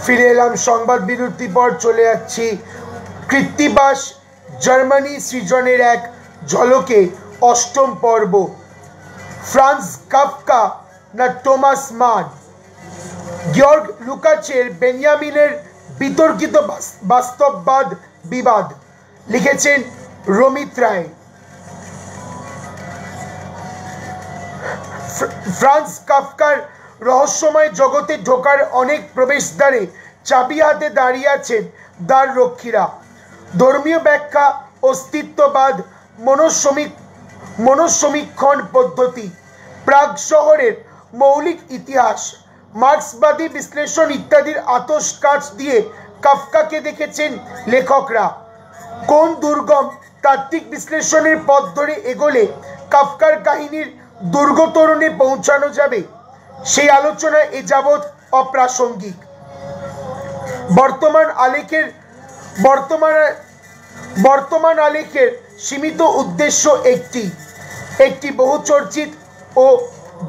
ফিরে এলাম সংবাদ বিরতির পর। চলে যাচ্ছি কৃত্তিবাস জার্মানি সৃজনের এক ঝলকে অষ্টম পর্ব। ফ্রান্স কাফকা না টমাস মান? গিয়র্গ লুকাচের বেনিয়ামিনের বিতর্কিত বাস্তববাদ বিবাদ লিখেছেন রমিত রায়। ফ্রান্স কাফকার রহস্যময় জগতে ঢোকার অনেক প্রবেশদ্বারে চাবি হাতে দাঁড়িয়ে আছেন দ্বার রক্ষীরা। ধর্মীয় ব্যাখ্যা, অস্তিত্ববাদ, মনঃসমীক্ষণ পদ্ধতি, প্রাগ শহরের মৌলিক ইতিহাস, মার্ক্সবাদী বিশ্লেষণ ইত্যাদির আতশ কাচ দিয়ে কাফকাকে দেখেছেন লেখকরা। কোন দুর্গম তাত্ত্বিক বিশ্লেষণের পথ ধরে এগোলে কাফকার কাহিনীর দুর্গতরণে পৌঁছানো যাবে, সেই আলোচনা এ যাবৎ অপ্রাসঙ্গিক। বর্তমান আলেখের সীমিত উদ্দেশ্য একটি বহুচর্চিত ও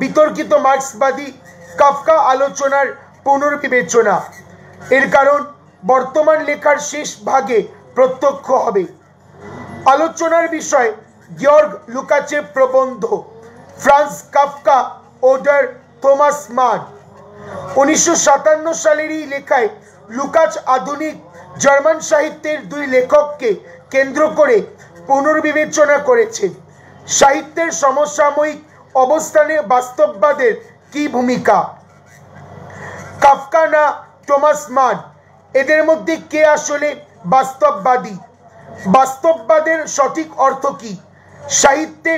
বিতর্কিত মার্ক্সবাদী কাফকা আলোচনার পুনর্বিবেচনা। এর কারণ বর্তমান লেখার শেষ ভাগে প্রত্যক্ষ হবে। আলোচনার বিষয় গিয়র্গ লুকাচের প্রবন্ধ ফ্রান্স কাফকা ওডার থমাস মান। 1957 সালেরই লেখায় লুকাচ আধুনিক জার্মান সাহিত্যের দুই লেখককে কেন্দ্র করে পুনর্বিবেচনা করেছেন। সাহিত্যের সমসাময়িক অবস্থানে বাস্তববাদের কি ভূমিকা? কাফকা না টমাস মান, এদের মধ্যে কে আসলে বাস্তববাদী? বাস্তববাদের সঠিক অর্থ কি? সাহিত্যে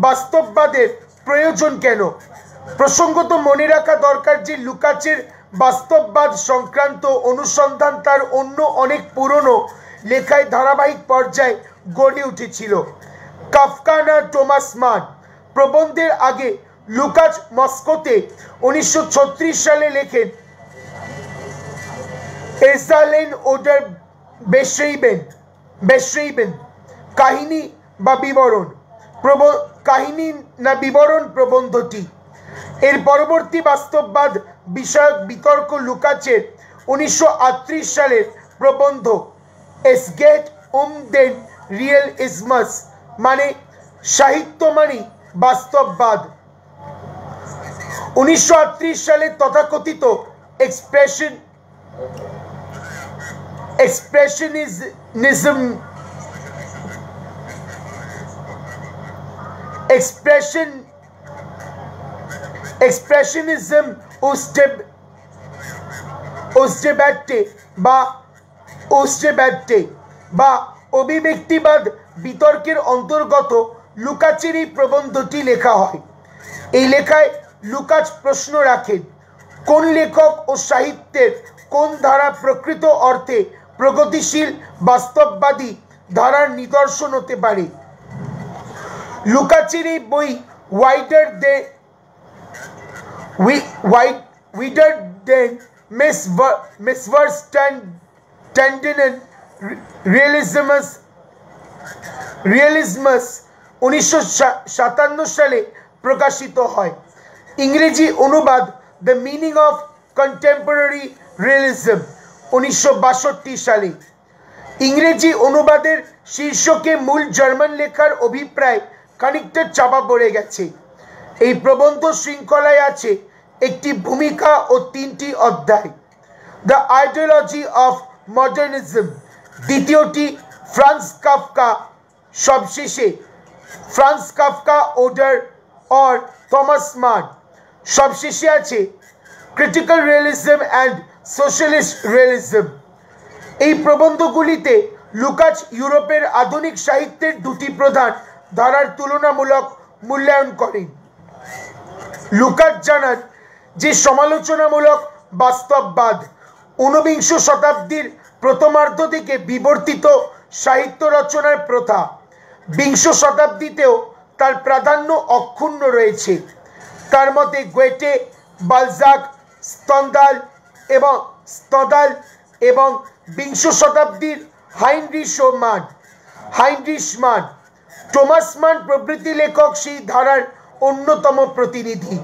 বাস্তববাদের প্রয়োজন কেন? প্রসঙ্গত মনে রাখা দরকার যে লুকাচের বাস্তববাদ সংক্রান্ত অনুসন্ধান তার অন্য অনেক পুরনো লেখায় ধারাবাহিক পর্যায়ে গড়ে উঠেছিল। কাফকা না টমাস মান প্রবন্ধের আগে লুকাচ মস্কোতে 1936 সালে লেখেন এজালেন ওডার বেশরেইবেন, কাহিনী বা বিবরণ। কাহিনী না বিবরণ প্রবন্ধটি। এর পরবর্তী বাস্তববাদ বিষয়ক বিতর্ক লুকাচের 1938 সালের প্রবন্ধ এস গেট দেন রিয়েলিজমাস, মানে সাহিত্য মানে বাস্তববাদ। 1938 সালে তথাকথিত এক্সপ্রেশনিজম বা অভিব্যক্তিবাদ বিতর্কের অন্তর্গত লুকাচের এই প্রবন্ধটি লেখা হয়। এই লেখায় লুকাচ প্রশ্ন রাখেন, কোন লেখক ও সাহিত্যের কোন ধারা প্রকৃত অর্থে প্রগতিশীল বাস্তববাদী ধারার নিদর্শন হতে পারে। লুকাচের এই বই উইডার দেন মেসভার্স্ট্যান্ডেন রিয়েলিজমাস 1957 সালে প্রকাশিত হয়। ইংরেজি অনুবাদ the meaning of contemporary realism 1962 সালে। ইংরেজি অনুবাদের শীর্ষকে মূল জার্মান লেখার অভিপ্রায় খানিকটা চাপা পড়ে গেছে। এই প্রবন্ধ শৃঙ্খলায় আছে একটি ভূমিকা ও 3টি অধ্যায়। দ্য আইডিওলজি অফ মডার্নিজম দ্বিতীয়টি, ফ্রান্স কাফকা সবশেষে, France Kafka order or Thomas মান সবশেষে আছে critical realism and socialist realism. এই প্রবন্ধগুলিতে লুকাচ ইউরোপের আধুনিক সাহিত্যের দুটি প্রধান ধারার তুলনামূলক মূল্যায়ন করেন। লুকাচ জানান যে সমালোচনামূলক বাস্তববাদ 19বিংশ শতাব্দীর প্রথমার্ধ থেকে বিবর্তিত সাহিত্য রচনার প্রথা 20শ শতাব্দীতেও তার প্রাধান্য অক্ষুণ্ণ রয়েছে। তার মতে গোয়েটে, বালজাক, স্তন্দাল এবং 20শ শতাব্দীর হাইনরিশ মান, টমাস মান প্রভৃতি লেখক সেই ধারার অন্যতম প্রতিনিধি।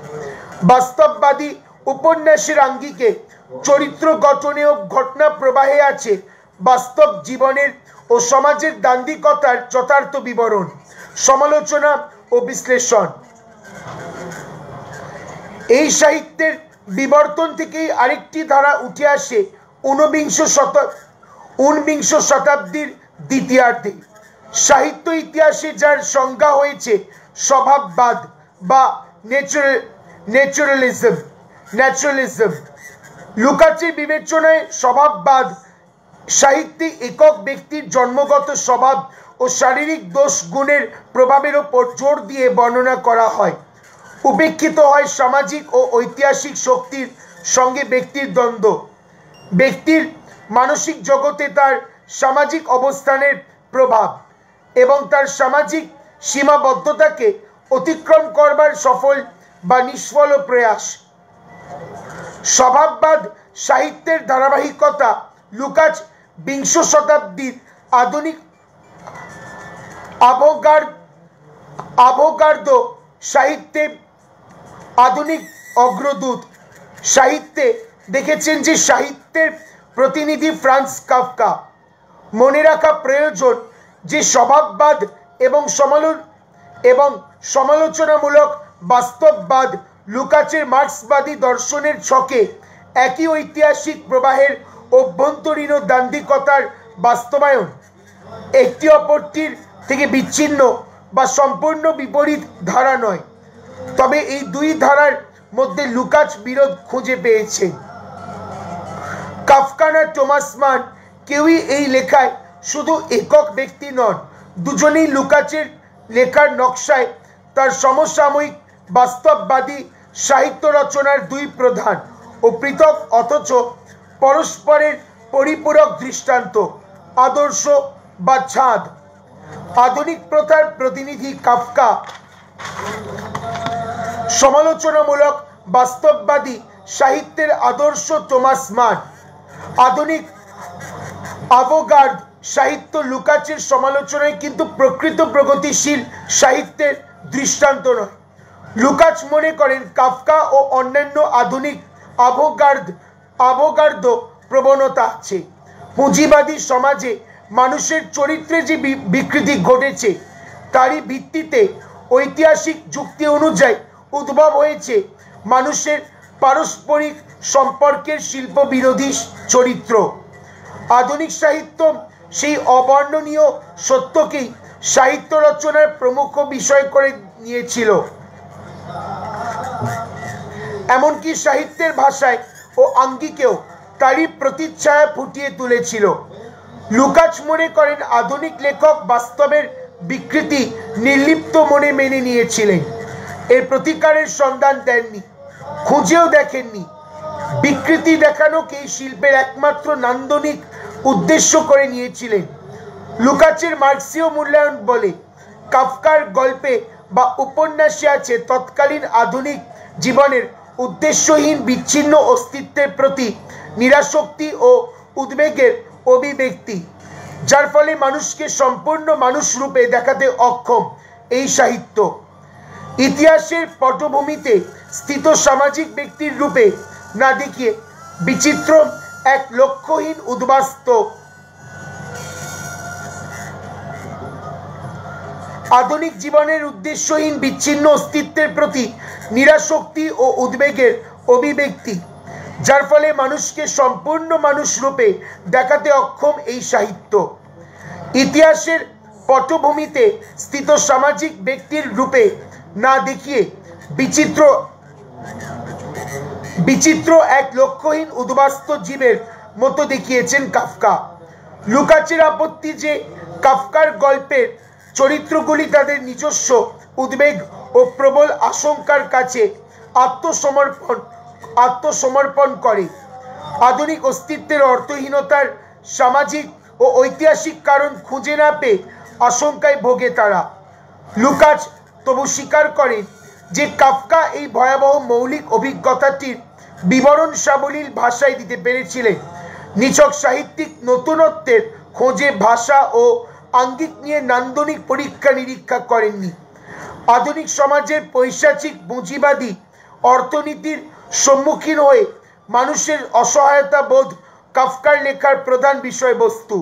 বাস্তববাদী উপন্যাসের আঙ্গিকে চরিত্র গঠনে ও ঘটনা প্রবাহে আছে বাস্তব জীবনের ও সমাজের দান্দিকতার যথার্থ বিবরণ, সমালোচনা ও বিশ্লেষণ। এই সাহিত্যের বিবর্তন থেকেই আরেকটি ধারা উঠে আসে ঊনবিংশ শতাব্দীর দ্বিতীয়ার্ধে। সাহিত্য ইতিহাসে যার সংজ্ঞা হয়েছে স্বভাববাদ বা ন্যাচারালিজম। লুকাচের বিবেচনায় স্বভাববাদ সাহিত্যে একক ব্যক্তির জন্মগত স্বভাব ও শারীরিক দোষ গুণের প্রভাবের ওপর জোর দিয়ে বর্ণনা করা হয়। উপেক্ষিত হয় সামাজিক ও ঐতিহাসিক শক্তির সঙ্গে ব্যক্তির দ্বন্দ্ব, ব্যক্তির মানসিক জগতে তার সামাজিক অবস্থানের প্রভাব এবং তার সামাজিক সীমাবদ্ধতাকে অতিক্রম করবার সফল বা নিষ্ফল প্রয়াস। স্বভাববাদ সাহিত্যের ধারাবাহিকতা লুকাচ বিংশ শতাব্দীর আধুনিক আভোগার্দ সাহিত্যে আধুনিক অগ্রদূত সাহিত্যে দেখেছেন যে সাহিত্যের প্রতিনিধি ফ্রান্স কাফকা। মনে রাখা প্রয়োজন যে স্বভাববাদ এবং সমালোচনামূলক বাস্তববাদ লুকাচের মার্ক্সবাদী দর্শনের ছকে একই ঐতিহাসিক প্রবাহের অভ্যন্তরীণ দান্দিকতার বাস্তবায়ন, একটি অপরটির থেকে বিচ্ছিন্ন বা সম্পূর্ণ বিপরীত ধারা নয়। তবে এই দুই ধারার মধ্যে লুকাচ বিরোধ খুঁজে পেয়েছে। কাফকা না টমাস মান কেউই এই লেখায় শুধু একক ব্যক্তি নন, দুজনেই লুকাচের লেখার নকশায় তার সমসাময়িক বাস্তববাদী সাহিত্য রচনার দুই প্রধান ও পৃথক অথচ পরস্পরের পরিপূরক দৃষ্টান্ত, আদর্শ বা ছাঁদ। আধুনিক প্রথার প্রতিনিধি কাফকা সমালোচনামূলক বাস্তববাদী সাহিত্যের আদর্শ টমাস মান। আধুনিক আভোগার্দ সাহিত্য লুকাচের সমালোচনায় কিন্তু প্রকৃত প্রগতিশীল সাহিত্যের দৃষ্টান্ত নয়। লুকাচ মনে করেন কাফকা ও অন্যান্য আধুনিক আভোগার্দ প্রবণতা আছে। পুঁজিবাদী সমাজে মানুষের চরিত্রে যে বিকৃতি ঘটেছে তারই ভিত্তিতে ঐতিহাসিক যুক্তি অনুযায়ী উদ্ভব হয়েছে মানুষের পারস্পরিক সম্পর্কের শিল্প বিরোধী চরিত্র। আধুনিক সাহিত্য সেই অবর্ণনীয় সত্যকেই সাহিত্য রচনার প্রমুখ বিষয় করে নিয়েছিল, এমনকি সাহিত্যের ভাষায় ও আঙ্গিকেও তারই প্রতিচ্ছায়া ফুটিয়ে তুলেছিল। লুকাচ মনে করেন আধুনিক লেখক বাস্তবের বিকৃতি নির্লিপ্ত মনে মেনে নিয়েছিলেন, এর প্রতিকারের সন্ধান দেননি, খুঁজেও দেখেননি। বিকৃতি দেখানোকেই শিল্পের একমাত্র নান্দনিক উদ্দেশ্য করে নিয়েছিলেন। লুকাচের মার্ক্সীয় মূল্যায়ন বলে কাফকার গল্পে বা উপন্যাসে আছে তৎকালীন আধুনিক জীবনের উদ্দেশ্যহীন বিচ্ছিন্ন অস্তিত্বের প্রতি নিরাসক্তি ও উদ্বেগের অভিব্যক্তি, যার ফলে মানুষকে সম্পূর্ণ মানুষ রূপে দেখাতে অক্ষম এই সাহিত্য। ইতিহাসের পটভূমিতে স্থিত সামাজিক ব্যক্তির রূপে না দেখিয়ে বিচিত্র এক লক্ষ্যহীন উদ্বাস্ত আধুনিক জীবনের উদ্দেশ্যহীন বিচ্ছিন্ন অস্তিত্বের প্রতি নিরাসক্তি ও উদ্বেগের অভিব্যক্তি, যার ফলে মানুষকে সম্পূর্ণ মানুষ রূপে দেখাতে অক্ষম এই সাহিত্য। ইতিহাসের পটভূমিতে স্থিত সামাজিক ব্যক্তির রূপে না দেখিয়ে বিচিত্র এক লক্ষ্যহীন উদ্বাস্ত জীবের মতো দেখিয়েছেন কাফকা। লুকাচের আপত্তি যে কাফকার গল্পের চরিত্রগুলি তাদের নিজস্ব উদ্বেগ ও প্রবল আশঙ্কার কাছে আত্মসমর্পণ করে। আধুনিক অস্তিত্বের অর্থহীনতার সামাজিক ও ঐতিহাসিক কারণ খুঁজে না পেয়ে আশঙ্কায় ভোগে তারা। লুকাচ তবু স্বীকার করেন যে কাফকা এই ভয়াবহ মৌলিক অভিজ্ঞতাটির বিবরণ সাবলীল ভাষায় দিতে পেরেছিলেন। নিছক সাহিত্যিক নতুনত্বের খোঁজে ভাষা ও আঙ্গিক নিয়ে নান্দনিক পরীক্ষা নিরীক্ষা করেননি। আধুনিক সমাজের পৈশাচিক পুঁজিবাদী অর্থনীতির সম্মুখীন হয়ে মানুষের অসহায়তা বোধ কাফকার লেখার প্রধান বিষয়বস্তু।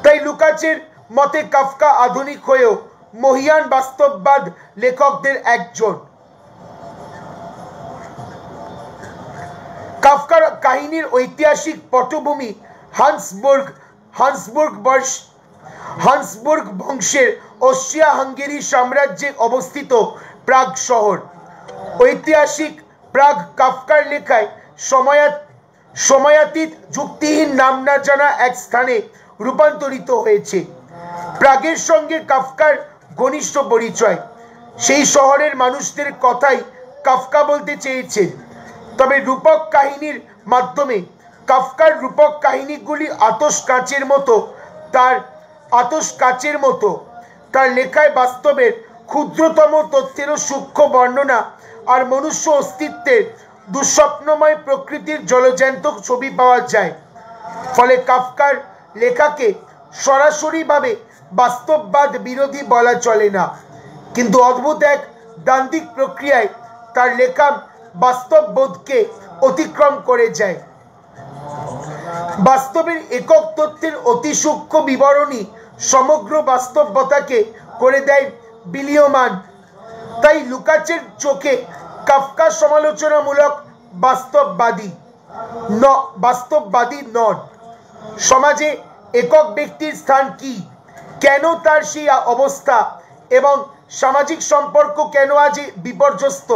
তাই লুকাচের মতে কাফকা আধুনিক হয়েও মহিয়ান বাস্তববাদ লেখকদের একজন। কাফকার কাহিনীর ঐতিহাসিক পটভূমি হান্সবুর্গ বংশের অস্ট্রিয়া হাঙ্গেরি সাম্রাজ্যে অবস্থিত প্রাগ শহর। ঐতিহাসিক প্রাগ কাফকার লেখায় সময়াতীত যুক্তিহীন নাম না জানা এক স্থানে রূপান্তরিত হয়েছে। প্রাগের সঙ্গে কাফকার ঘনিষ্ঠ পরিচয়। সেই শহরের মানুষদের কথাই কাফকা বলতে চেয়েছেন। তবে রূপক কাহিনীর মাধ্যমে কাফকার রূপক কাহিনীগুলি আতশ কাচের মতো তার লেখায় বাস্তবের ক্ষুদ্রতম তথ্যেরও সূক্ষ্ম বর্ণনা আর মনুষ্য অস্তিত্বের দুঃস্বপ্নময় প্রকৃতির জলজ্যান্ত ছবি পাওয়া যায়। ফলে কাফকার লেখাকে সরাসরিভাবে বাস্তববাদ বিরোধী বলা চলে না, কিন্তু অদ্ভুত এক দ্বান্দ্বিক প্রক্রিয়ায় তার লেখা বাস্তববোধকে অতিক্রম করে যায়। বাস্তবের একক তথ্যের অতি সূক্ষ্ম বিবরণী সমগ্র বাস্তবতাকে করে দেয় বিলীয়মান। তাই লুকাচের চোখে কাফকা সমালোচনামূলক বাস্তববাদী নন। সমাজে একক ব্যক্তির স্থান কি, কেন তার সেই অবস্থা এবং সামাজিক সম্পর্ক কেন আজ বিপর্যস্ত,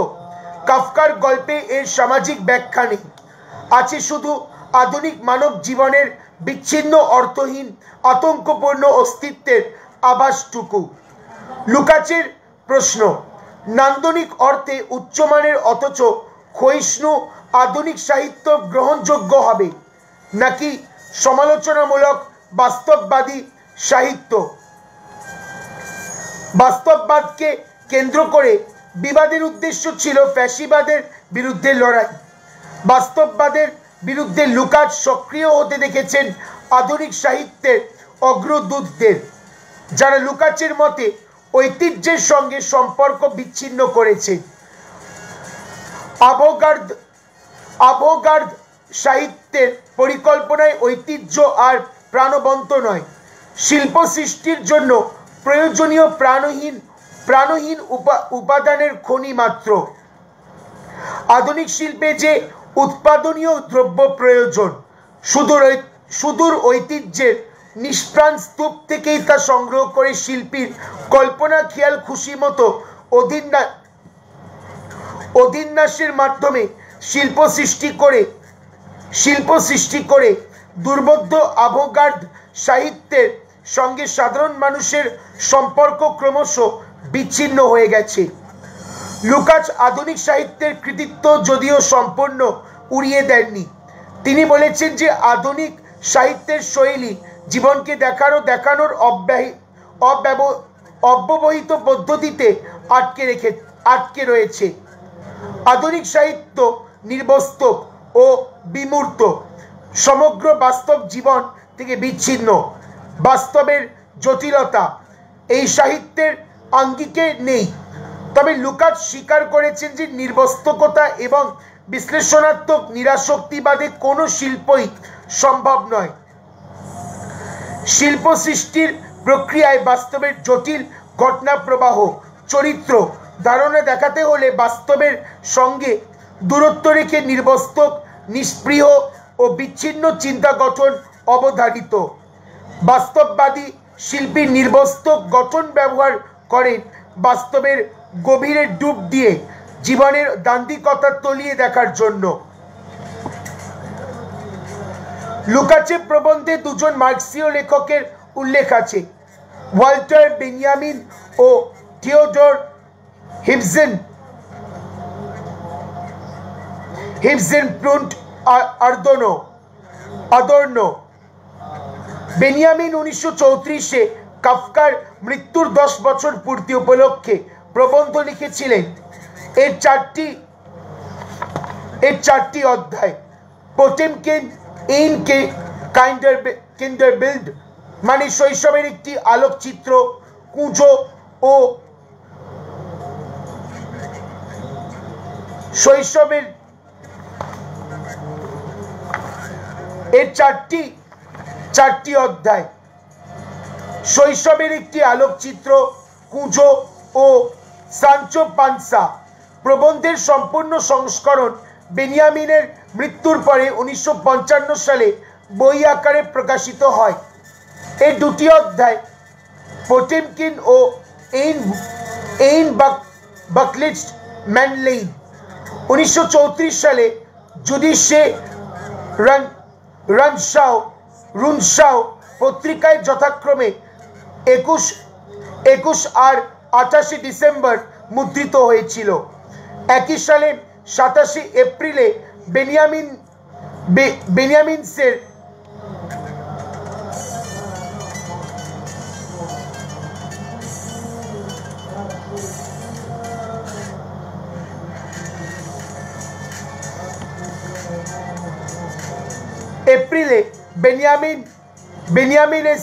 কাফকার গল্পে এর সামাজিক ব্যাখ্যা নেই। আছে শুধু আধুনিক মানব জীবনের বিচ্ছিন্ন অর্থহীন আতঙ্কপূর্ণ অস্তিত্বের আভাসটুকু। লুকাচের প্রশ্ন, নান্দনিক অর্থে উচ্চমানের অথচ ক্ষয়িষ্ণু আধুনিক সাহিত্য গ্রহণযোগ্য হবে নাকি সমালোচনামূলক বাস্তববাদী সাহিত্য? বাস্তববাদকে কেন্দ্র করে বিবাদের উদ্দেশ্য ছিল ফ্যাসিবাদের বিরুদ্ধে লড়াই। বাস্তববাদের বিরুদ্ধে লুকাচ সক্রিয় হতে দেখেছেন আধুনিক সাহিত্যের অগ্রদূতদের, যারা লুকাচের মতে ঐতিহ্যের সঙ্গে সম্পর্ক বিচ্ছিন্ন করেছে। আভোগার্দ সাহিত্যের পরিকল্পনায় ঐতিহ্য আর প্রাণবন্ত নয়, শিল্প সৃষ্টির জন্য প্রয়োজনীয় প্রাণহীন উপাদানের খনি মাত্র। আধুনিক শিল্পে যে উৎপাদনীয় দ্রব্য প্রয়োজন, সুদূর ঐতিহ্যের নিষ্প্রাণ স্তূপ থেকেই তা সংগ্রহ করে শিল্পীর কল্পনা খেয়াল খুশি মতো অধিন্যাসের মাধ্যমে শিল্প সৃষ্টি করে দুর্বোধ্য আভোগার্দ সাহিত্যের সঙ্গে সাধারণ মানুষের সম্পর্ক ক্রমশ বিচ্ছিন্ন হয়ে গেছে। লুকাচ আধুনিক সাহিত্যের কৃতিত্ব যদিও সম্পূর্ণ উড়িয়ে দেননি। তিনি বলেছেন যে আধুনিক সাহিত্যের শৈলী জীবনকে দেখানোর অব্যবহিত পদ্ধতিতে আটকে রয়েছে। আধুনিক সাহিত্য নির্বস্তক ও বিমূর্ত, সমগ্র বাস্তব জীবন থেকে বিচ্ছিন্ন। বাস্তবের জটিলতা এই সাহিত্যের আঙ্গিকে নেই। তবে লুকাচ স্বীকার করেছেন যে নির্বস্তকতা এবং বিশ্লেষণাত্মক নিরাসক্তিবাদে কোনো শিল্পই সম্ভব নয়। শিল্প সৃষ্টির প্রক্রিয়ায় বাস্তবের জটিল ঘটনা প্রবাহ, চরিত্র ধারণা দেখাতে হলে বাস্তবের সঙ্গে দূরত্ব রেখে নির্বস্তক, নিষ্পৃহ ও বিচ্ছিন্ন চিন্তা গঠন অবধারিত। বাস্তববাদী শিল্পী নির্বস্তক গঠন ব্যবহার করেন বাস্তবের গভীরে ডুব দিয়ে জীবনের দান্দিকতা তলিয়ে দেখার জন্য। লুকাচের প্রবন্ধে দুজন মার্ক্সীয় লেখকের উল্লেখ আছে, ওয়াল্টার বেনিয়ামিন ও থিওডর হিবজেনপ্রুন্ট আদর্নো। বেনিয়ামিন 1934-এ কাফকার মৃত্যুর 10 বছর পূর্তি উপলক্ষে প্রবন্ধ লিখেছিলেন। এর চারটি অধ্যায়। পোটেমকিন ইন কিন্ডারবিল্ড মানে শৈশবের একটি আলোকচিত্র, কুঁজো ও শৈশবের এর চারটি অধ্যায়। শৈশবের একটি আলোকচিত্র, কুঁজো ও সানচো পানসা প্রবন্ধের সম্পূর্ণ সংস্করণ বেনিয়ামিনের মৃত্যুর পরে 1955 সালে বই আকারে প্রকাশিত হয়। এই দুটি অধ্যায় পোটেমকিন ও এইন বাকলিচ ম্যানলেইন 1934 সালে জুডিশে রুনশাও পত্রিকায় যথাক্রমে 21 আর 28 ডিসেম্বর মুদ্রিত হয়েছিল। একই সালে 27 এপ্রিলে বেনিয়ামিনসের বেনিয়ামিনের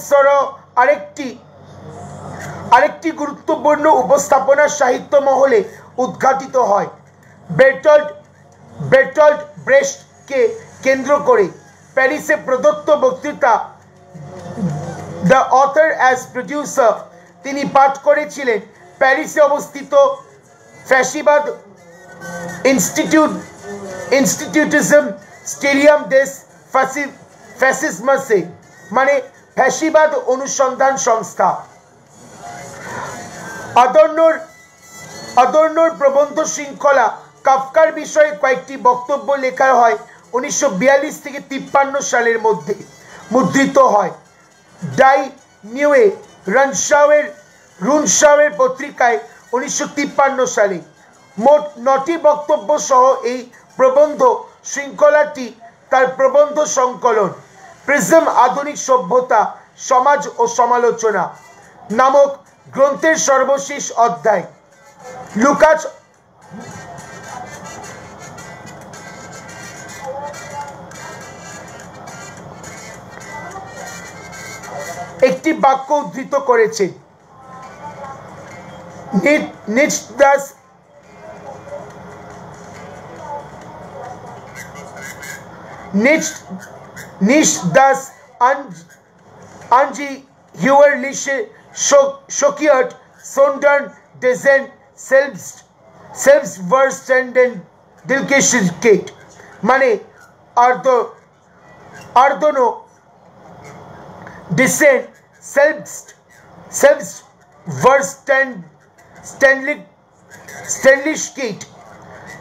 আরেকটি গুরুত্বপূর্ণ উপস্থাপনা সাহিত্য মহলে উদ্ঘাটিত হয়। বের্টল্ড ব্রেস্টকে কেন্দ্র করে প্যারিসে প্রদত্ত বক্তৃতা দ্য অথর অ্যাজ প্রডিউসার তিনি পাঠ করেছিলেন প্যারিসে অবস্থিত ফ্যাসিবাদ ইনস্টিটিউটিজম স্টেডিয়াম দেশ ফ্যাসিজমাসে, মানে ফ্যাসিবাদ অনুসন্ধান সংস্থা। আদর্নোর প্রবন্ধ শৃঙ্খলা কাফকার বিষয়ে কয়েকটি বক্তব্য লেখা হয় 1942 থেকে 53 সালের মধ্যে মুদ্রিত হয় ডাই নিউয়ে রুনশাওয়ের পত্রিকায় 1953 সালে। মোট 9টি বক্তব্য সহ এই প্রবন্ধ শৃঙ্খলাটি তার প্রবন্ধ সংকলন প্রিজম আধুনিক সভ্যতা, সমাজ ও সমালোচনা নামক গ্রন্থের সর্বশেষ অধ্যায়। লুকাচ একটি বাক্য উদ্ধৃত করেছেন, Nicht das angeheuerliche schockiert, sondern dessen Selbstverständlichkeit, মানে আর্দনো dessen Selbstverständlichkeit,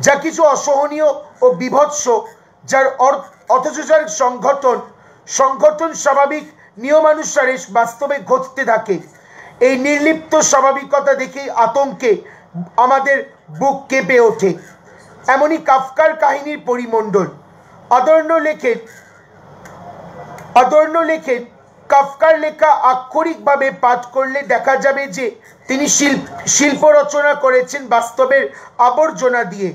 যা কিছু অসহনীয় ও বিভৎস, যার অথচ যার সংগঠন স্বাভাবিক নিয়মানুসারে বাস্তবে ঘটতে থাকে। এই নির্লিপ্ত স্বাভাবিকতা দেখে আতঙ্কে আমাদের বুক কেঁপে ওঠে। এমনই কাফকার কাহিনীর পরিমণ্ডল। আদর্নো লেখেন কাফকার লেখা আক্ষরিকভাবে পাঠ করলে দেখা যাবে যে তিনি শিল্প রচনা করেছেন বাস্তবের আবর্জনা দিয়ে।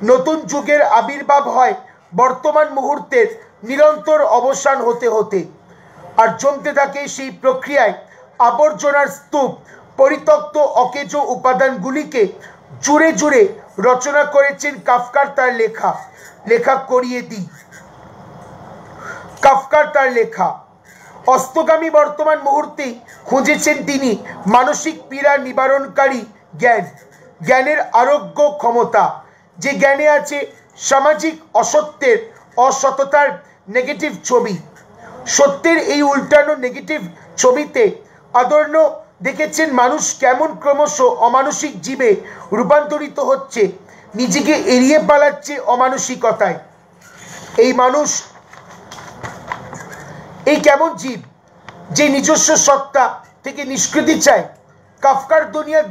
নতুন যুগের আবির্ভাব হয় বর্তমান মুহূর্তের নিরন্তর অবসান হতে হতে, আর জমতে থাকে সেই প্রক্রিয়ায় আবর্জনার স্তূপ। পরিত্যক্ত অকেজো উপাদানগুলিকে জুড়ে জুড়ে রচনা করেছেন কাফকার তার লেখা। অস্তগামী বর্তমান মুহূর্তে খুঁজেছেন তিনি মানসিক পীড়া নিবারণকারী জ্ঞানের আরোগ্য ক্ষমতা, যে জ্ঞানে আছে সামাজিক অসত্যের, অসততার নেগেটিভ ছবি। সত্যের এই উল্টানো নেগেটিভ ছবিতে আদর্নো দেখেছেন মানুষ কেমন ক্রমশ অমানসিক জীবে রূপান্তরিত হচ্ছে, নিজেকে এড়িয়ে পালাচ্ছে অমানসিকতায়। এই কেমন জীব যে নিজস্ব সত্তা থেকে নিষ্কৃতি চায়। কাফকার দুনিয়া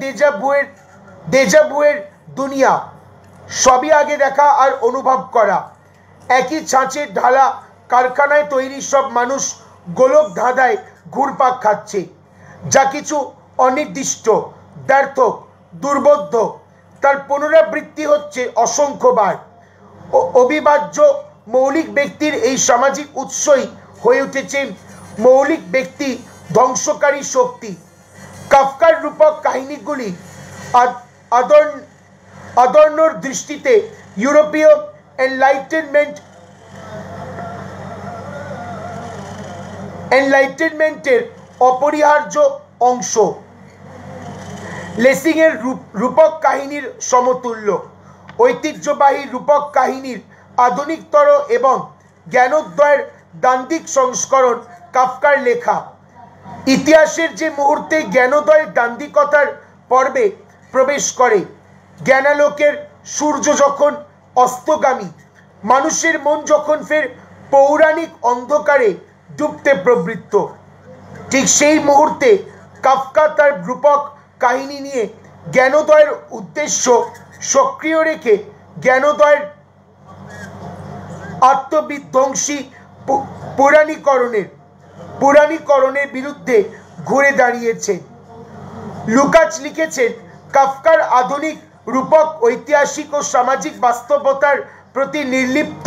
দেজা ভুয়ের দুনিয়া, সবই আগে দেখা আর অনুভব করা। একই ছাঁচের ঢালা কারখানায় তৈরি সব মানুষ গোলক ধাঁধায় ঘুরপাক খাচ্ছে, যা কিছু অনির্দিষ্ট, ব্যর্থক, দুর্বোধ্য। তার পুনরাবৃত্তি হচ্ছে অসংখ্যবার। অবিভাজ্য মৌলিক ব্যক্তির এই সামাজিক উৎসই হয়ে উঠেছে মৌলিক ব্যক্তি ধ্বংসকারী শক্তি। কাফকার রূপক কাহিনীগুলি আদর্নোর দৃষ্টিতে ইউরোপীয় এনলাইটেনমেন্ট এনলাইটেনমেন্টের অপরিহার্য অংশ। লেসিংয়ের রূপক কাহিনীর সমতুল্য। ঐতিহ্যবাহী রূপক কাহিনীর আধুনিকতর এবং জ্ঞানোদয়ের দ্বান্দ্বিক সংস্করণ কাফকার লেখা। ইতিহাসের যে মুহূর্তে জ্ঞানোদয়ের দ্বান্দ্বিকতার পর্বে প্রবেশ করে, জ্ঞানালোকের সূর্য যখন অস্তগামী, মানুষের মন যখন ফের পৌরাণিক অন্ধকারে ডুবতে প্রবৃত্ত, ঠিক সেই মুহূর্তে কাফকা তার রূপক কাহিনী নিয়ে জ্ঞানোদয়ের উদ্দেশ্য সক্রিয় রেখে জ্ঞানোদয়ের আত্মবিধ্বংসী পুরাণীকরণের বিরুদ্ধে ঘুরে দাঁড়িয়েছেন। লুকাচ লিখেছেন, কাফকার আধুনিক রূপক ঐতিহাসিক ও সামাজিক বাস্তবতার প্রতি নির্লিপ্ত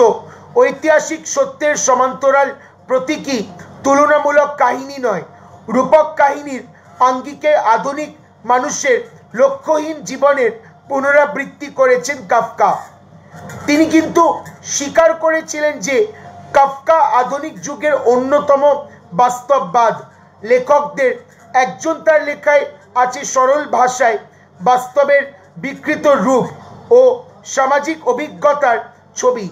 ঐতিহাসিক সত্যের সমান্তরাল প্রতীকী তুলনামূলক কাহিনী নয়। রূপক কাহিনীর আঙ্গিকে আধুনিক মানুষের লক্ষ্যহীন জীবনের পুনরাবৃত্তি করেছেন কাফকা। তিনি কিন্তু স্বীকার করেছিলেন যে কাফকা আধুনিক যুগের অন্যতম বাস্তববাদ লেখকদের একজন। তার লেখায় আছে সরল ভাষায় বাস্তবের বিকৃত রূপ ও সামাজিক অভিজ্ঞতার ছবি।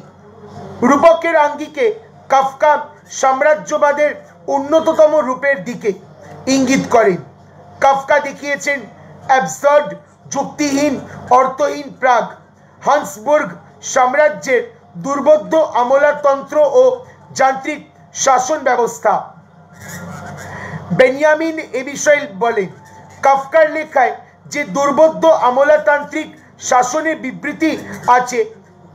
রূপকের আঙ্গিকে কাফকা সাম্রাজ্যবাদের উন্নততম রূপের দিকে ইঙ্গিত করেন। কাফকা দেখিয়েছেন অ্যাবসার্ড, যুক্তিহীন, অর্থহীন প্রাগ হান্সবুর্গ সাম্রাজ্যের দুর্বোধ্য আমলাতন্ত্র ও যান্ত্রিক শাসন ব্যবস্থা। বেনিয়ামিন এ বিষয়ে বলেন, কাফকার লেখায় যে দুর্বোধ্য আমলাতান্ত্রিক শাসনের বিবৃতি আছে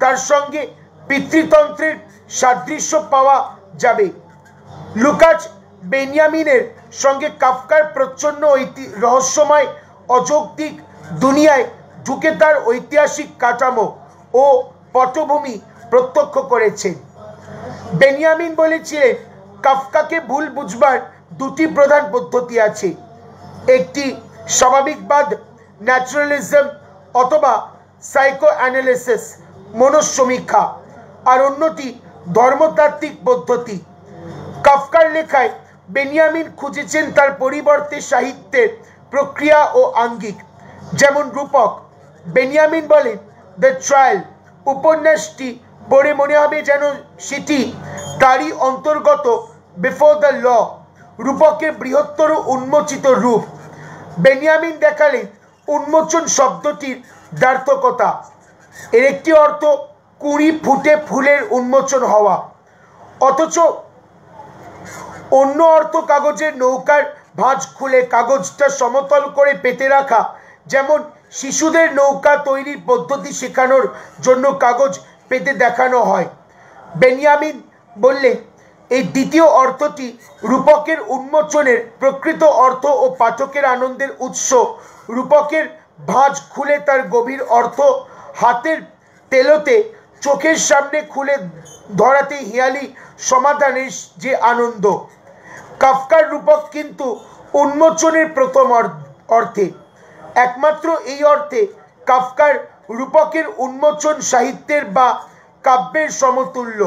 তার সঙ্গে পিতৃতন্ত্রের সাদৃশ্য পাওয়া যাবে। লুকাচ বেনিয়ামিনের সঙ্গে কাফকার প্রচ্ছন্ন রহস্যময় অযৌক্তিক দুনিয়ায় ঢুকে তার ঐতিহাসিক কাঠামো ও পটভূমি প্রত্যক্ষ করেছেন। বেনিয়ামিন বলেছিলেন, কাফকাকে ভুল বুঝবার দুটি প্রধান পদ্ধতি আছে। একটি স্বাভাবিকবাদ, ন্যাচারালিজম অথবা সাইকো অ্যানালিসিস, মনঃসমীক্ষা, আর অন্যটি ধর্মতাত্ত্বিক পদ্ধতি। কাফকার লেখায় বেনিয়ামিন খুঁজেছেন তার পরিবর্তে সাহিত্যের প্রক্রিয়া ও আঙ্গিক, যেমন রূপক। বেনিয়ামিন বলেন, দ্য ট্রায়াল উপন্যাসটি পড়ে মনে হবে যেন সেটি তারই অন্তর্গত বিফোর দ্য ল, রূপকের বৃহত্তর উন্মোচিত রূপ। বেনিয়ামিন দেখালেন উন্মোচন শব্দটির দ্বার্থকতা। এর একটি অর্থ কুঁড়ি ফুটে ফুলের উন্মোচন হওয়া, অথচ অন্য অর্থ কাগজের নৌকার ভাঁজ খুলে কাগজটা সমতল করে পেতে রাখা, যেমন শিশুদের নৌকা তৈরির পদ্ধতি শেখানোর জন্য কাগজ পেতে দেখানো হয়। বেনিয়ামিন বললেন, এই দ্বিতীয় অর্থটি রূপকের উন্মোচনের প্রকৃত অর্থ ও পাঠকের আনন্দের উৎস। রূপকের ভাঁজ খুলে তার গভীর অর্থ হাতের তেলোতে চোখের সামনে খুলে ধরাতে হিয়ালি সমাধানের যে আনন্দ। কাফকার রূপক কিন্তু উন্মোচনের প্রথম অর্থে। একমাত্র এই অর্থে কাফকার রূপকের উন্মোচন সাহিত্যের বা কাব্যের সমতুল্য।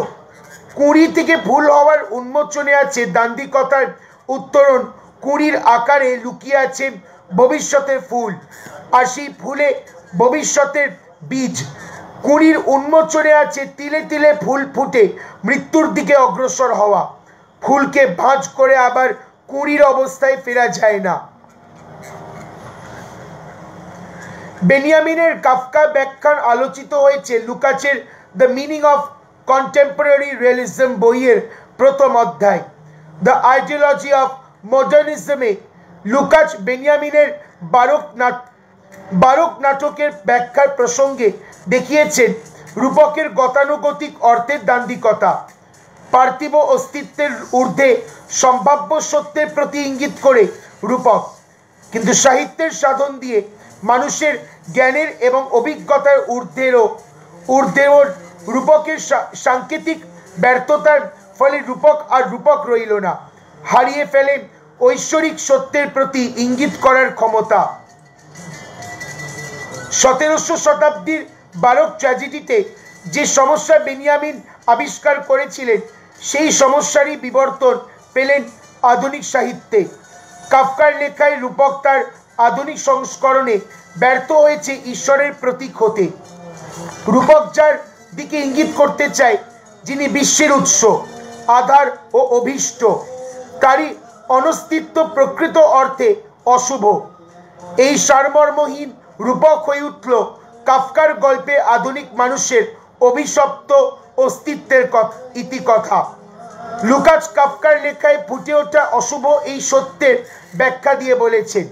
কুঁড়ি থেকে ফুল হওয়ার উন্মোচনে আছে দান্দিকতার উত্তরণ, কুঁড়ির আকারে লুকিয়ে আছে ভবিষ্যতের ফুল, আর সেই ফুলে ভবিষ্যতের বীজ। কুঁড়ির উন্মোচনে আছে তিলে তিলে ফুল ফুটে মৃত্যুর দিকে অগ্রসর হওয়া। ফুলকে ভাঁজ করে আবার কুঁড়ির অবস্থায় ফেরা যায় না। বেনিয়ামিনের কাফকা ব্যাখ্যান আলোচিত হয়েছে লুকাচের the meaning of contemporary realism বইয়ের প্রথম অধ্যায়। দ্য আইডিওলজি অফ মডার্নিজমে লুকাচ বেনিয়ামিনের বারোক নাটকের ব্যাখ্যার প্রসঙ্গে দেখিয়েছেন রূপকের গতানুগতিক অর্থের দান্দিকতা। পার্থিব অস্তিত্বের ঊর্ধ্বে সম্ভাব্য সত্যের প্রতি ইঙ্গিত করে রূপক, কিন্তু সাহিত্যের সাধন দিয়ে মানুষের জ্ঞানের এবং অভিজ্ঞতার ঊর্ধ্বেও রূপকের সাংকেতিক ব্যর্থতার ফলে রূপক আর রূপক রইল না, হারিয়ে ফেলেন ঐশ্বরিক সত্যের প্রতি ইঙ্গিত করার ক্ষমতা। 1700 শতাব্দীর বারোক ট্র্যাজেডিতে যে সমস্যা বেনিয়ামিন আবিষ্কার করেছিলেন সেই সমস্যারই বিবর্তন পেলেন আধুনিক সাহিত্যে। কাফকার লেখায় রূপক তার আধুনিক সংস্করণে ব্যর্থ হয়েছে ঈশ্বরের প্রতীক হতে। রূপক যার দিকে ইঙ্গিত করতে চায়, যিনি বিশ্বের উৎস, আধার ও অভীষ্ট, তারই অনস্তিত্ব প্রকৃত অর্থে অশুভ। এই সারমর্মহীন রূপক হয়ে উঠল কাফকার গল্পে আধুনিক মানুষের অভিশপ্ত অস্তিত্বের ইতিকথা। লুকাচ কাফকার লেখায় ফুটে ওঠা অশুভ এই সত্যের ব্যাখ্যা দিয়ে বলেছেন,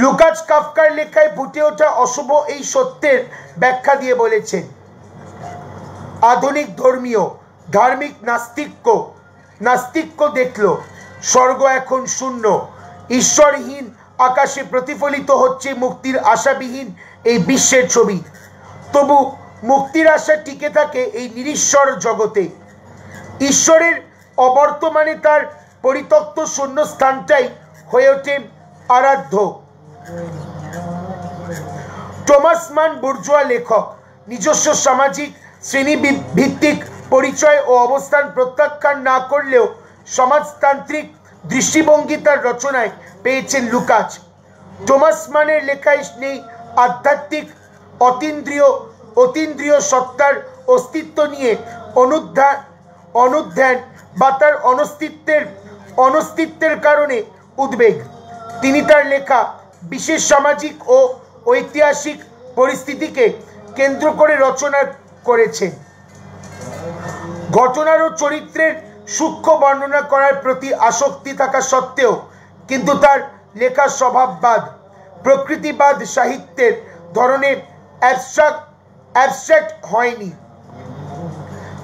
লুকাচ কাফকার লেখায় ফুটে ওঠা অশুভ এই সত্যের ব্যাখ্যা দিয়ে বলেছেন, আধুনিক ধর্মীয় ধার্মিক নাস্তিক্য দেখল স্বর্গ এখন শূন্য, ঈশ্বরহীন আকাশে প্রতিফলিত হচ্ছে মুক্তির আশাবিহীন এই বিশ্বের ছবি। তবু মুক্তির আশা টিকে থাকে এই নিরীশ্বর জগতে। ঈশ্বরের অবর্তমানে তার পরিত্যক্ত শূন্য স্থানটাই হয়ে ওঠে আরাধ্য। টমাস মান বুর্জোয়া লেখক নিজস্ব সামাজিক শ্রেণী ভিত্তিক পরিচয় ও অবস্থান প্রত্যাখ্যান না করলেও সমাজতান্ত্রিক দৃষ্টিভঙ্গি তার রচনায় পেয়েছেন লুকাচ। টমাস মানের লেখায় নেই আধ্যাত্মিক অতীন্দ্রিয় সত্তার অস্তিত্ব নিয়ে অনুধ্যান বা তার অনস্তিত্বের কারণে উদ্বেগ। তিনি তার লেখা বিশেষ সামাজিক ও ঐতিহাসিক পরিস্থিতিকে কেন্দ্র করে রচনা করেছেন। ঘটনার ও চরিত্রের সূক্ষ্ম বর্ণনা করার প্রতি আসক্তি থাকা সত্ত্বেও কিন্তু তার লেখা স্বভাববাদ, প্রকৃতিবাদ সাহিত্যের ধরনে অ্যাবস্ট্রাক্ট হয়নি।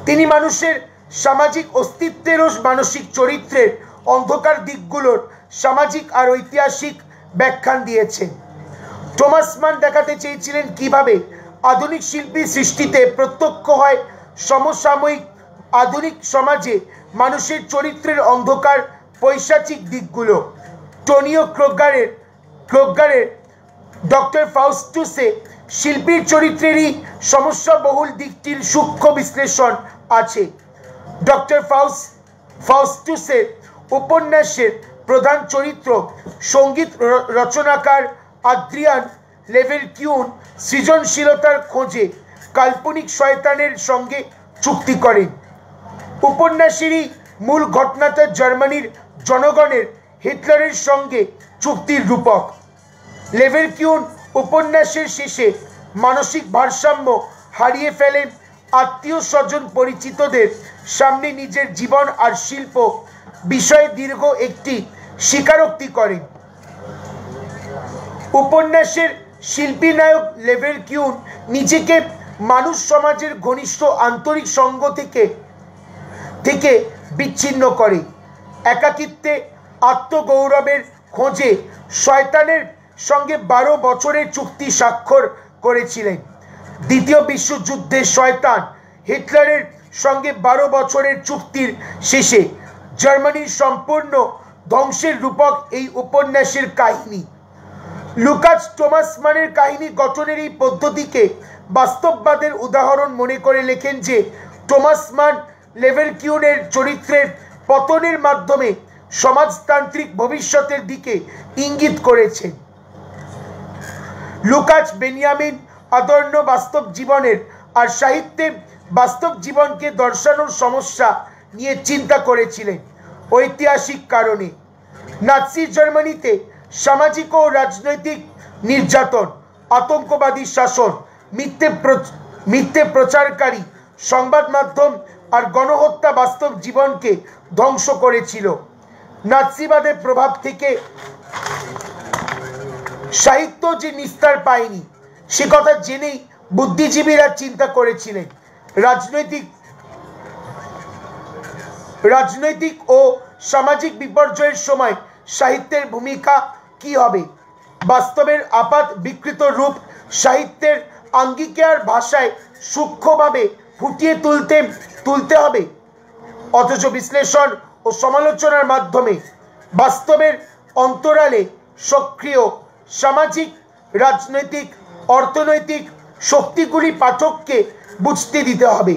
তিনি মানুষের সামাজিক অস্তিত্বের ও মানসিক চরিত্রের অন্ধকার দিকগুলোর সামাজিক আর ঐতিহাসিক ব্যাখ্যান দিয়েছেন। টমাস মান দেখাতে চেয়েছিলেন কিভাবে আধুনিক শিল্পী সৃষ্টিতে প্রত্যক্ষ হয় সমসাময়িক আধুনিক সমাজে মানুষের চরিত্রের অন্ধকার পৈশাচিক দিকগুলো। টোনিও ক্রোগারের ডক্টর ফাউস্টুসে শিল্পীর চরিত্রেরই সমস্যাবহুল দিকটির সূক্ষ্ম বিশ্লেষণ আছে। ডক্টর ফাউস্টুসের উপন্যাসের প্রধান চরিত্র সঙ্গীত রচনাকার আদ্রিয়ান লেভেরকিউন সৃজনশীলতার খোঁজে কাল্পনিক শয়তানের সঙ্গে চুক্তি করেন। উপন্যাসেরই মূল ঘটনাটা জার্মানির জনগণের হিটলারের সঙ্গে চুক্তির রূপক। লেভেরকিউন উপন্যাসের শেষে মানসিক ভারসাম্য হারিয়ে ফেলেন, আত্মীয় স্বজন পরিচিতদের সামনে নিজের জীবন আর শিল্প বিষয়ে দীর্ঘ একটি স্বীকারোক্তি করেন। উপন্যাসের শিল্পী নায়ক লেভেরকিউন নিজেকে মানুষ সমাজের ঘনিষ্ঠ আন্তরিক সঙ্গ থেকে বিচ্ছিন্ন করে একাকিত্বে আত্মগৌরবের খোঁজে শয়তানের সঙ্গে 12 বছরের চুক্তি স্বাক্ষর করেছিলেন। দ্বিতীয় বিশ্বযুদ্ধে শয়তান হিটলারের সঙ্গে 12 বছরের চুক্তির শেষে জার্মানির সম্পূর্ণ ধ্বংসের রূপক এই উপন্যাসের কাহিনী। লুকাচ টমাস মানের কাহিনী গঠনের এই পদ্ধতিকে বাস্তববাদের উদাহরণ মনে করে লেখেন যে টমাস মান লেভেরকিউনের চরিত্রের পতনের মাধ্যমে সমাজতান্ত্রিক ভবিষ্যতের দিকে ইঙ্গিত করেছেন। লুকাচ বেনিয়ামিন আদর্ন বাস্তব জীবনের আর সাহিত্যে বাস্তব জীবনকে দর্শানোর সমস্যা নিয়ে চিন্তা করেছিলেন ঐতিহাসিক কারণে। নাৎসি জার্মানিতে সামাজিক ও রাজনৈতিক নির্যাতন, আতঙ্কবাদী শাসন, মিথ্যে প্রচারকারী সংবাদ মাধ্যম আর গণহত্যা বাস্তব জীবনকে ধ্বংস করেছিল। নাৎসিবাদের প্রভাব থেকে সাহিত্য যে নিস্তার পায়নি সে কথা জেনেই বুদ্ধিজীবীরা চিন্তা করেছিলেন রাজনৈতিক ও সামাজিক বিপর্যয়ের সময় সাহিত্যের ভূমিকা কি হবে। বাস্তবের আপাত বিকৃত রূপ সাহিত্যের আঙ্গিকে আর ভাষায় সূক্ষ্মভাবে ফুটিয়ে তুলতে হবে, অথচ বিশ্লেষণ ও সমালোচনার মাধ্যমে বাস্তবের অন্তরালে সক্রিয় সামাজিক রাজনৈতিক অর্থনৈতিক শক্তিগুলি পাঠককে বুঝতে দিতে হবে।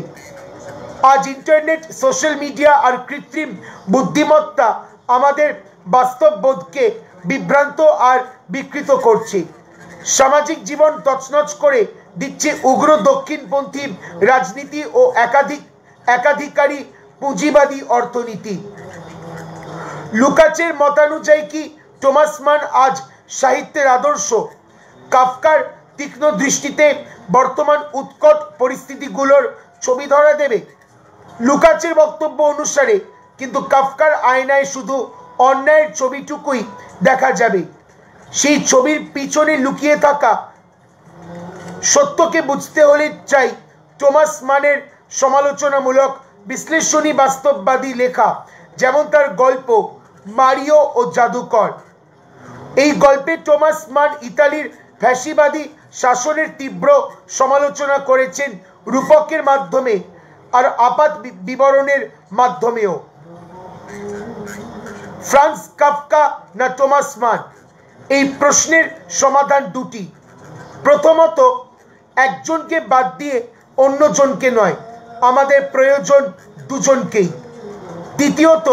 আজ ইন্টারনেট, সোশ্যাল মিডিয়া আর কৃত্রিম বুদ্ধিমত্তা আমাদের বাস্তববোধকে বিভ্রান্ত আর বিকৃত করছে। সামাজিক জীবন তছনছ করে দিচ্ছে উগ্র দক্ষিণপন্থী রাজনীতি ও একাধিকারী পুঁজিবাদী অর্থনীতি। লুকাচের মতানুযায়ী কি টমাস মান আজ সাহিত্যের আদর্শ? কাফকার তীক্ষ্ণ দৃষ্টিতে বর্তমান উৎকট পরিস্থিতিগুলোর ছবি ধরা দেবে? লুকাচের বক্তব্য অনুসারে কিন্তু কাফকার আয়নায় শুধু অন্যায়ের ছবিটুকুই দেখা যাবে। সেই ছবির পিছনে লুকিয়ে থাকা সত্যকে বুঝতে হলে চাই টমাস মানের সমালোচনামূলক বিশ্লেষণী বাস্তববাদী লেখা, যেমন তার গল্প মারিও ও জাদুকর। এই গল্পে টমাস মান ইতালির ফ্যাসিবাদী শাসনের তীব্র সমালোচনা করেছেন রূপকের মাধ্যমে আর আপাত বিবরণের মাধ্যমেও। ফ্রান্স কাফকা না টমাস মান? এই প্রশ্নের সমাধান দুটি। প্রথমত, একজনকে বাদ দিয়ে অন্যজনকে নয়, আমাদের প্রয়োজন দুজনকেই। দ্বিতীয়ত,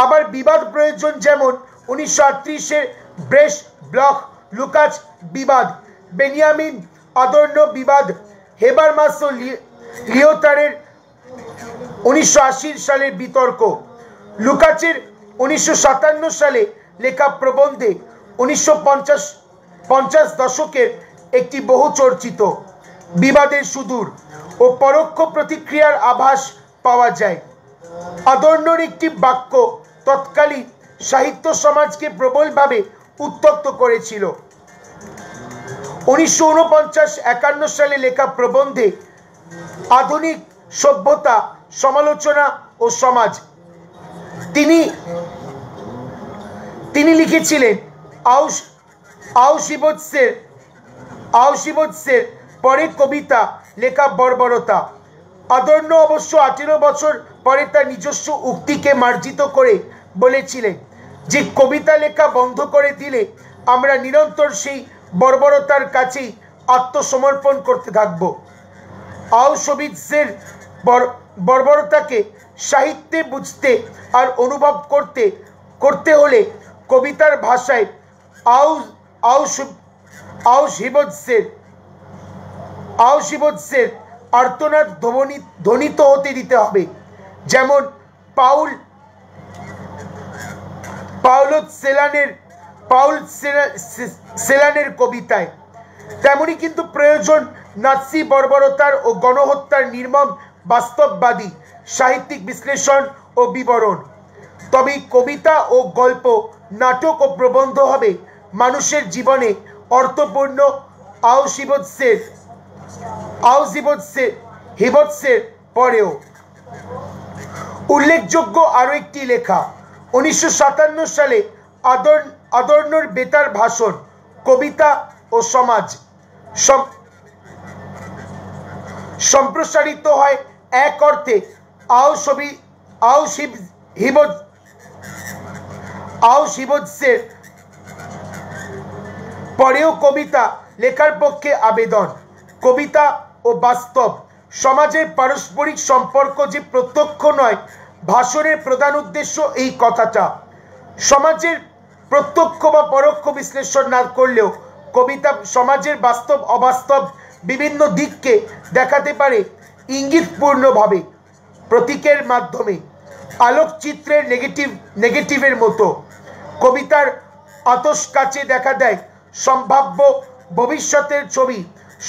আবার বিবাদ প্রয়োজন, যেমন 1938-এর ব্রেশ ব্লক লুকাচ বিবাদ, বেনিয়ামিন আদর্ন বিবাদ, হেবারমাস ও লিওটারের 1980 সালের বিতর্ক। লুকাচের 1957 সালে লেখা প্রবন্ধে 1950 দশকের একটি বহু চর্চিত বিবাদের সুদূর ও পরোক্ষ প্রতিক্রিয়ার আভাস পাওয়া যায়। আদর্নর একটি বাক্য তৎকালীন সাহিত্য সমাজকে প্রবলভাবে উত্তপ্ত করেছিল। 1949-51 সালে লেখা প্রবন্ধে আধুনিক সভ্যতা, সমালোচনা ও সমাজ তিনি লিখেছিলেন আউশিবৎসের পরে কবিতা লেখা বর্বরতা। আদর্ন অবশ্য 18 বছর পরে তার নিজস্ব উক্তিকে মার্জিত করে বলেছিলেন যে কবিতা লেখা বন্ধ করে দিলে আমরা নিরন্তর সেই বর্বরতার কাছেই আত্মসমর্পণ করতে থাকব। আউশবিৎসের বর্বরতাকে সাহিত্যে বুঝতে আর অনুভব করতে হলে কবিতার ভাষায় আউশবিৎসের আর্তনাদ ধ্বনিত হতে দিতে হবে, যেমন পাউল সেলানের কবিতায়। তেমনি কিন্তু প্রয়োজন নাৎসি বর্বরতার ও গণহত্যার নির্মম বাস্তববাদী সাহিত্যিক বিশ্লেষণ ও বিবরণ। তবে কবিতা ও গল্প, নাটক ও প্রবন্ধ হবে মানুষের জীবনে অর্থপূর্ণ আউশবিৎসের পরেও। উল্লেখযোগ্য আরো একটি লেখা 1957 সালে আদর্নর বেতার ভাষণ কবিতা ও সমাজ সম্প্রসারিত হয় এক অর্থে আউশবিৎসের পরেও কবিতা লেখার পক্ষে আবেদন। কবিতা ও বাস্তব সমাজের পারস্পরিক সম্পর্ক যে প্রত্যক্ষ নয়, ভাষণের প্রধান উদ্দেশ্য এই কথাটা। সমাজের প্রত্যক্ষ বা পরোক্ষ বিশ্লেষণ না করলেও কবিতা সমাজের বাস্তব অবাস্তব বিভিন্ন দিককে দেখাতে পারে ইঙ্গিতপূর্ণভাবে, প্রতীকের মাধ্যমে, আলোকচিত্রের নেগেটিভের মতো। কবিতার আতশকাচে দেখা দেয় সম্ভাব্য ভবিষ্যতের ছবি,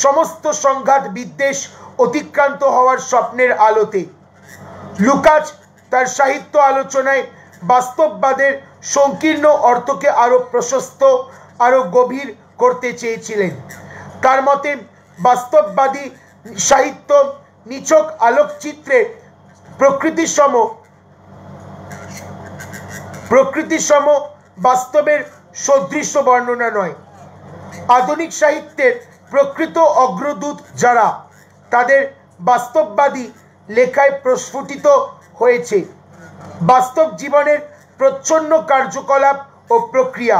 সমস্ত সংঘাত বিদ্বেষ অতিক্রান্ত হওয়ার স্বপ্নের আলোতে। লুকাচ তার সাহিত্য আলোচনায় বাস্তববাদের সংকীর্ণ অর্থকে আরো প্রশস্ত, আরো গভীর করতে চেয়েছিলেন। তার মতে বাস্তববাদী সাহিত্য নিছক আলোকচিত্রে প্রকৃতিসম বাস্তবের সদৃশ্য বর্ণনা নয়। আধুনিক সাহিত্যের প্রকৃত অগ্রদূত যারা, তাদের বাস্তববাদী লেখায় প্রস্ফুটিত হয়েছে বাস্তব জীবনের প্রচ্ছন্ন কার্যকলাপ ও প্রক্রিয়া,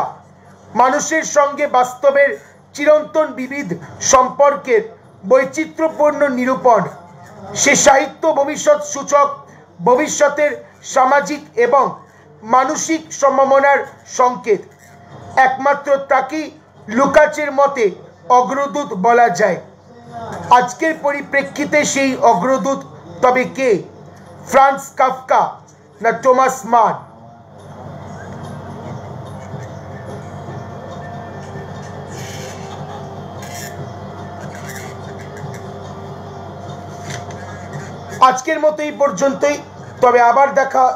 মানুষের সঙ্গে বাস্তবের চিরন্তন বিবিধ সম্পর্কের বৈচিত্র্যপূর্ণ নিরূপণ। সে সাহিত্য ভবিষ্যৎ সূচক, ভবিষ্যতের সামাজিক এবং মানসিক সম্ভাবনার সংকেত। একমাত্র তাকেই লুকাচের মতে অগ্রদূত বলা যায়। আজকের পরিপ্রেক্ষিতে সেই অগ্রদূত তবে কে? ফ্রান্স কাফকা না টমাস মান? আজকের মতো এই পর্যন্তই, তবে আবার দেখা।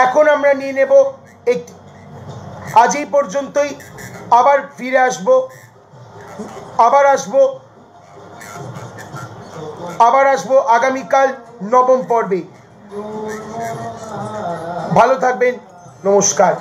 এখন আমরা নিয়ে নেব আজ এই পর্যন্তই, আবার ফিরে আসব, আবার আসবো আগামীকাল নবম পর্বে। ভালো থাকবেন, নমস্কার।